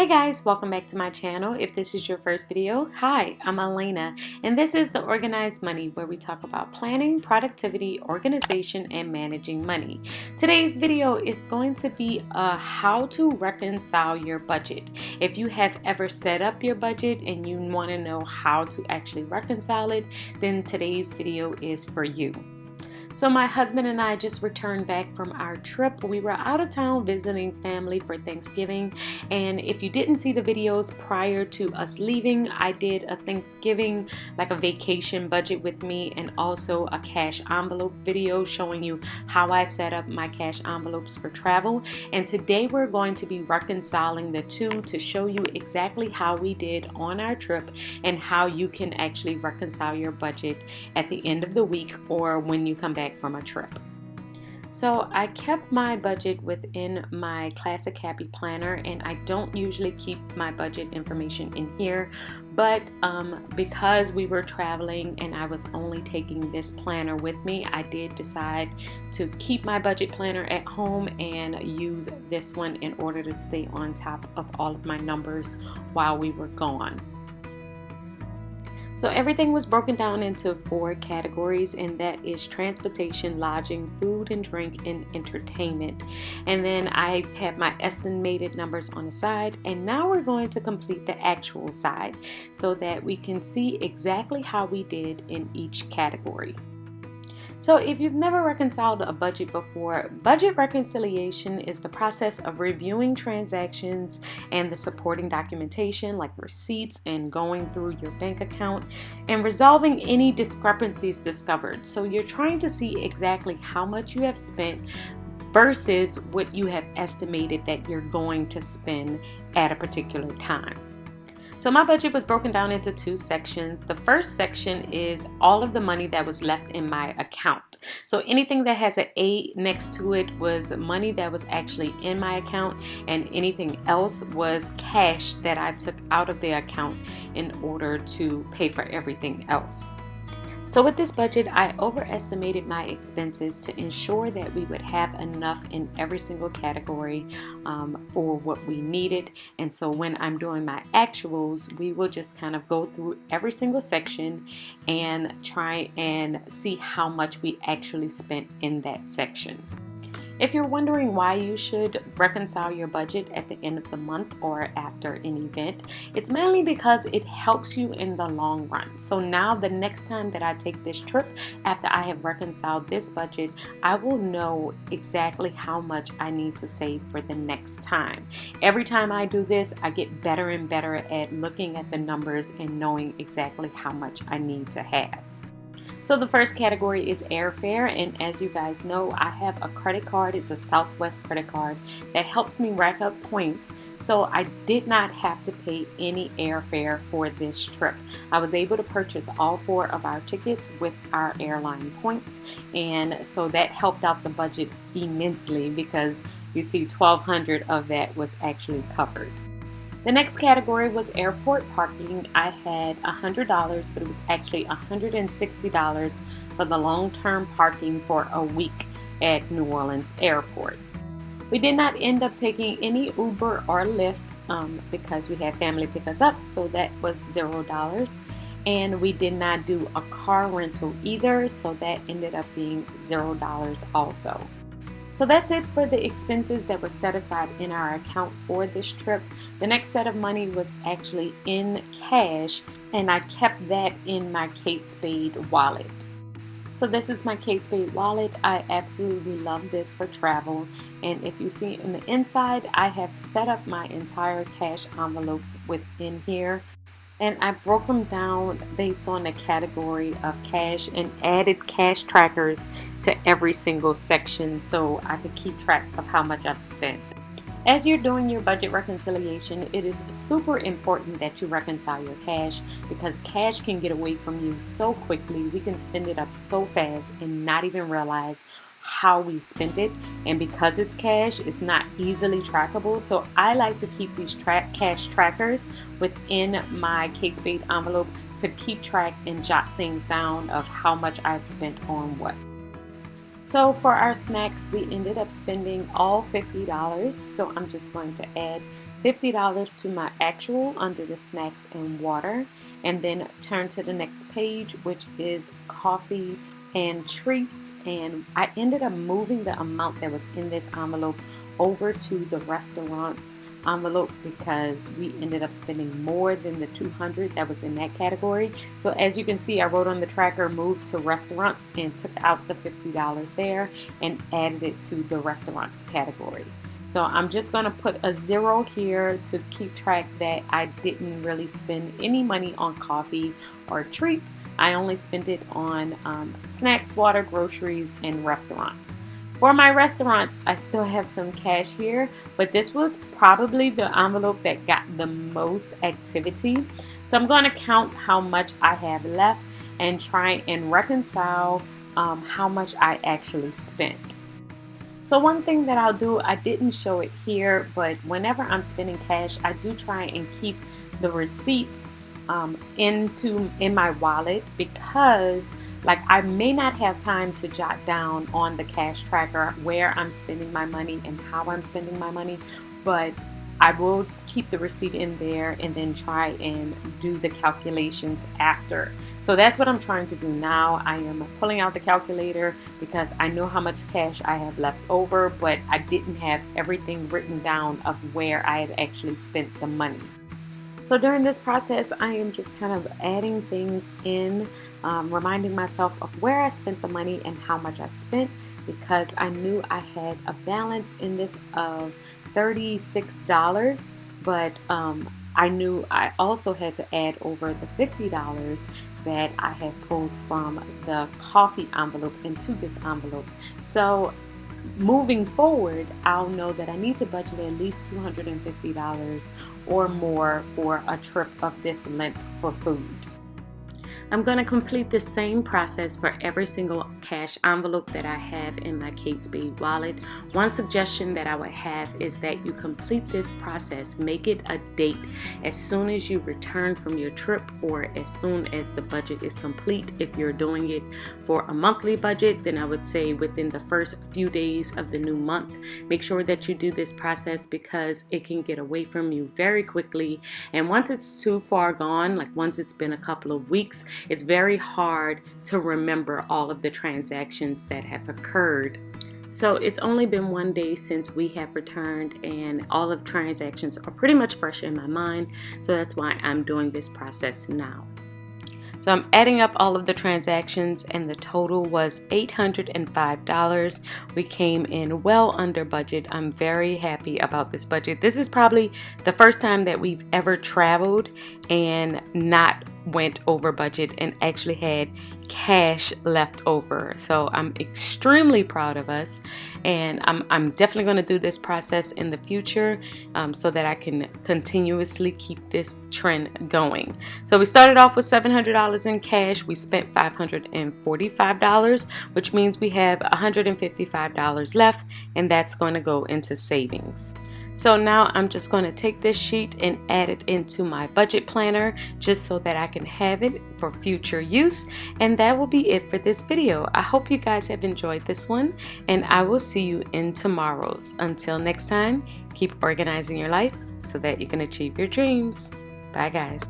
Hey guys, welcome back to my channel. If this is your first video, hi, I'm Alaina, and this is the Organized Money, where we talk about planning, productivity, organization, and managing money. Today's video is going to be how to reconcile your budget. If you have ever set up your budget and you want to know how to actually reconcile it, then today's video is for you. So my husband and I just returned back from our trip. We were out of town visiting family for Thanksgiving, and if you didn't see the videos prior to us leaving, I did a Thanksgiving, like a vacation budget with me, and also a cash envelope video showing you how I set up my cash envelopes for travel. And today we're going to be reconciling the two to show you exactly how we did on our trip and how you can actually reconcile your budget at the end of the week or when you come back from a trip. So I kept my budget within my Classic Happy Planner, and I don't usually keep my budget information in here, but because we were traveling and I was only taking this planner with me, I did decide to keep my budget planner at home and use this one in order to stay on top of all of my numbers while we were gone. So everything was broken down into 4 categories, and that is transportation, lodging, food and drink, and entertainment. And then I have my estimated numbers on the side, and now we're going to complete the actual side so that we can see exactly how we did in each category. So if you've never reconciled a budget before, budget reconciliation is the process of reviewing transactions and the supporting documentation like receipts and going through your bank account and resolving any discrepancies discovered. So you're trying to see exactly how much you have spent versus what you have estimated that you're going to spend at a particular time. So my budget was broken down into 2 sections. The first section is all of the money that was left in my account. So anything that has an A next to it was money that was actually in my account, and anything else was cash that I took out of the account in order to pay for everything else. So with this budget, I overestimated my expenses to ensure that we would have enough in every single category for what we needed. And so when I'm doing my actuals, we will just kind of go through every single section and try and see how much we actually spent in that section. If you're wondering why you should reconcile your budget at the end of the month or after an event, it's mainly because it helps you in the long run. So now the next time that I take this trip, after I have reconciled this budget, I will know exactly how much I need to save for the next time. Every time I do this, I get better and better at looking at the numbers and knowing exactly how much I need to have. So the first category is airfare, and as you guys know, I have a credit card. It's a Southwest credit card that helps me rack up points, so I did not have to pay any airfare for this trip. I was able to purchase all 4 of our tickets with our airline points, and so that helped out the budget immensely because you see $1,200 of that was actually covered. The next category was airport parking. I had $100, but it was actually $160 for the long-term parking for a week at New Orleans Airport. We did not end up taking any Uber or Lyft because we had family pick us up, so that was $0. And we did not do a car rental either, so that ended up being $0 also. So that's it for the expenses that was set aside in our account for this trip. The next set of money was actually in cash, and I kept that in my Kate Spade wallet. So this is my Kate Spade wallet. I absolutely love this for travel. And if you see in the inside, I have set up my entire cash envelopes within here. And I broke them down based on the category of cash and added cash trackers to every single section so I could keep track of how much I've spent. As you're doing your budget reconciliation, it is super important that you reconcile your cash because cash can get away from you so quickly. We can spend it up so fast and not even realize how we spent it, and because it's cash, it's not easily trackable. So I like to keep these cash trackers within my Kate Spade envelope to keep track and jot things down of how much I've spent on what. So for our snacks, we ended up spending all $50. So I'm just going to add $50 to my actual under the snacks and water, and then turn to the next page, which is coffee and treats. And I ended up moving the amount that was in this envelope over to the restaurant's envelope because we ended up spending more than the $200 that was in that category. So as you can see, I wrote on the tracker move to restaurants and took out the $50 there and added it to the restaurants category. So I'm just going to put a 0 here to keep track that I didn't really spend any money on coffee or treats. I only spent it on snacks, water, groceries, and restaurants. For my restaurants, I still have some cash here, but this was probably the envelope that got the most activity. So I'm going to count how much I have left and try and reconcile how much I actually spent. So one thing that I'll do, I didn't show it here, but whenever I'm spending cash, I do try and keep the receipts in my wallet, because like I may not have time to jot down on the cash tracker where I'm spending my money and how I'm spending my money, but I will keep the receipt in there and then try and do the calculations after. So that's what I'm trying to do now. I am pulling out the calculator because I know how much cash I have left over, but I didn't have everything written down of where I had actually spent the money. So during this process, I am just kind of adding things in, reminding myself of where I spent the money and how much I spent, because I knew I had a balance in this of $36, but I knew I also had to add over the $50 that I had pulled from the coffee envelope into this envelope. So moving forward, I'll know that I need to budget at least $250 or more for a trip of this length for food. I'm going to complete the same process for every single cash envelope that I have in my Kate Spade wallet. One suggestion that I would have is that you complete this process, make it a date as soon as you return from your trip or as soon as the budget is complete. If you're doing it for a monthly budget, then I would say within the first few days of the new month. Make sure that you do this process because it can get away from you very quickly, and once it's too far gone, like once it's been a couple of weeks, it's very hard to remember all of the transactions that have occurred. So it's only been one day since we have returned, and all of the transactions are pretty much fresh in my mind. So that's why I'm doing this process now. So I'm adding up all of the transactions, and the total was $805. We came in well under budget. I'm very happy about this budget. This is probably the first time that we've ever traveled and not went over budget and actually had cash left over. So I'm extremely proud of us, and I'm definitely going to do this process in the future so that I can continuously keep this trend going. So we started off with $700 in cash. We spent $545, which means we have $155 left, and that's going to go into savings. So now I'm just going to take this sheet and add it into my budget planner just so that I can have it for future use. And that will be it for this video. I hope you guys have enjoyed this one, and I will see you in tomorrow's. Until next time, keep organizing your life so that you can achieve your dreams. Bye guys.